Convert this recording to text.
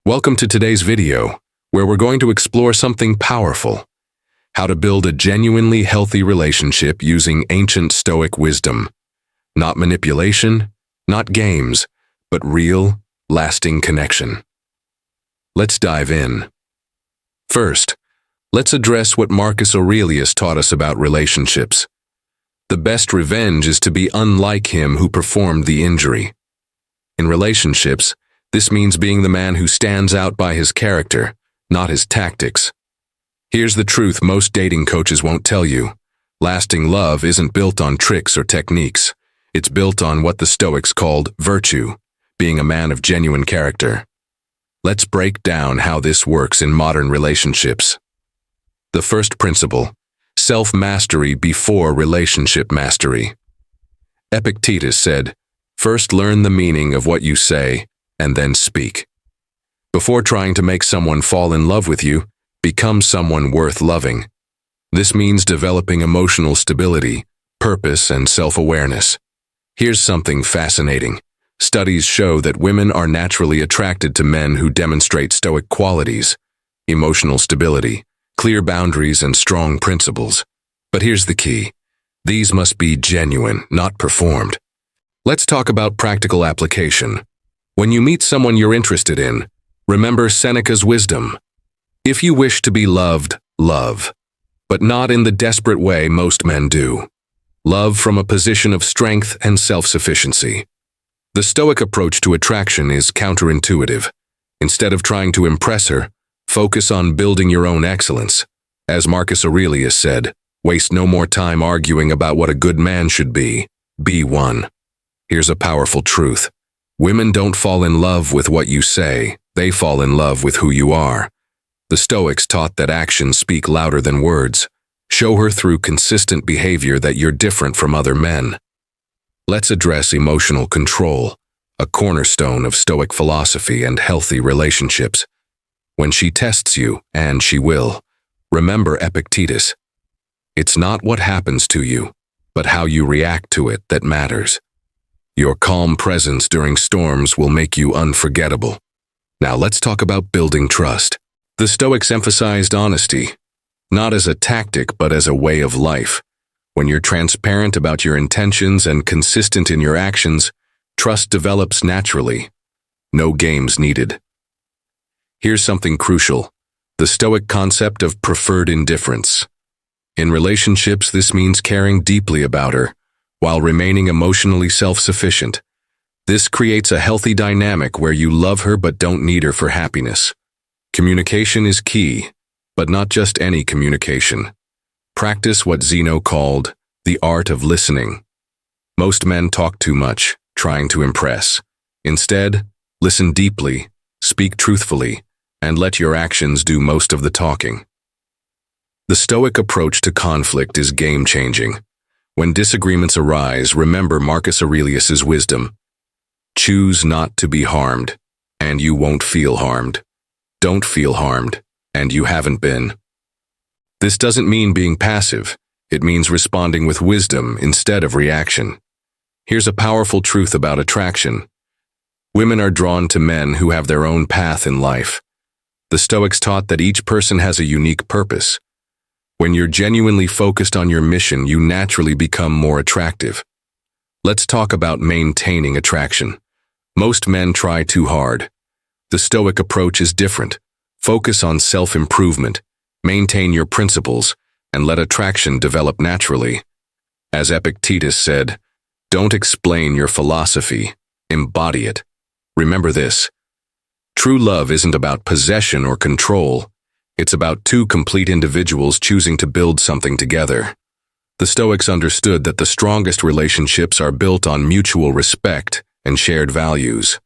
Welcome to today's video, where we're going to explore something powerful: how to build a genuinely healthy relationship using ancient Stoic wisdom. Not manipulation, not games, but real, lasting connection. Let's dive in. First, let's address what Marcus Aurelius taught us about relationships. The best revenge is to be unlike him who performed the injury. In relationships, this means being the man who stands out by his character, not his tactics. Here's the truth most dating coaches won't tell you. Lasting love isn't built on tricks or techniques. It's built on what the Stoics called virtue, being a man of genuine character. Let's break down how this works in modern relationships. The first principle: self-mastery before relationship mastery. Epictetus said, "First learn the meaning of what you say, and then speak." Before trying to make someone fall in love with you, become someone worth loving. This means developing emotional stability, purpose, and self-awareness. Here's something fascinating. Studies show that women are naturally attracted to men who demonstrate Stoic qualities: emotional stability, clear boundaries, and strong principles. But here's the key: these must be genuine, not performed. Let's talk about practical application. When you meet someone you're interested in, remember Seneca's wisdom. If you wish to be loved, love, but not in the desperate way most men do. Love from a position of strength and self-sufficiency. The Stoic approach to attraction is counterintuitive. Instead of trying to impress her, focus on building your own excellence. As Marcus Aurelius said, waste no more time arguing about what a good man should be. Be one. Here's a powerful truth. Women don't fall in love with what you say, they fall in love with who you are. The Stoics taught that actions speak louder than words. Show her through consistent behavior that you're different from other men. Let's address emotional control, a cornerstone of Stoic philosophy and healthy relationships. When she tests you, and she will, remember Epictetus. It's not what happens to you, but how you react to it that matters. Your calm presence during storms will make you unforgettable. Now let's talk about building trust. The Stoics emphasized honesty, not as a tactic but as a way of life. When you're transparent about your intentions and consistent in your actions, trust develops naturally. No games needed. Here's something crucial: the Stoic concept of preferred indifference. In relationships, this means caring deeply about her, while remaining emotionally self-sufficient. This creates a healthy dynamic where you love her but don't need her for happiness. Communication is key, but not just any communication. Practice what Zeno called the art of listening. Most men talk too much, trying to impress. Instead, listen deeply, speak truthfully, and let your actions do most of the talking. The Stoic approach to conflict is game-changing. When disagreements arise, remember Marcus Aurelius's wisdom. Choose not to be harmed, and you won't feel harmed. Don't feel harmed, and you haven't been. This doesn't mean being passive. It means responding with wisdom instead of reaction. Here's a powerful truth about attraction. Women are drawn to men who have their own path in life. The Stoics taught that each person has a unique purpose. When you're genuinely focused on your mission, you naturally become more attractive. Let's talk about maintaining attraction. Most men try too hard. The Stoic approach is different. Focus on self-improvement, maintain your principles, and let attraction develop naturally. As Epictetus said, don't explain your philosophy, embody it. Remember this: true love isn't about possession or control. It's about two complete individuals choosing to build something together. The Stoics understood that the strongest relationships are built on mutual respect and shared values.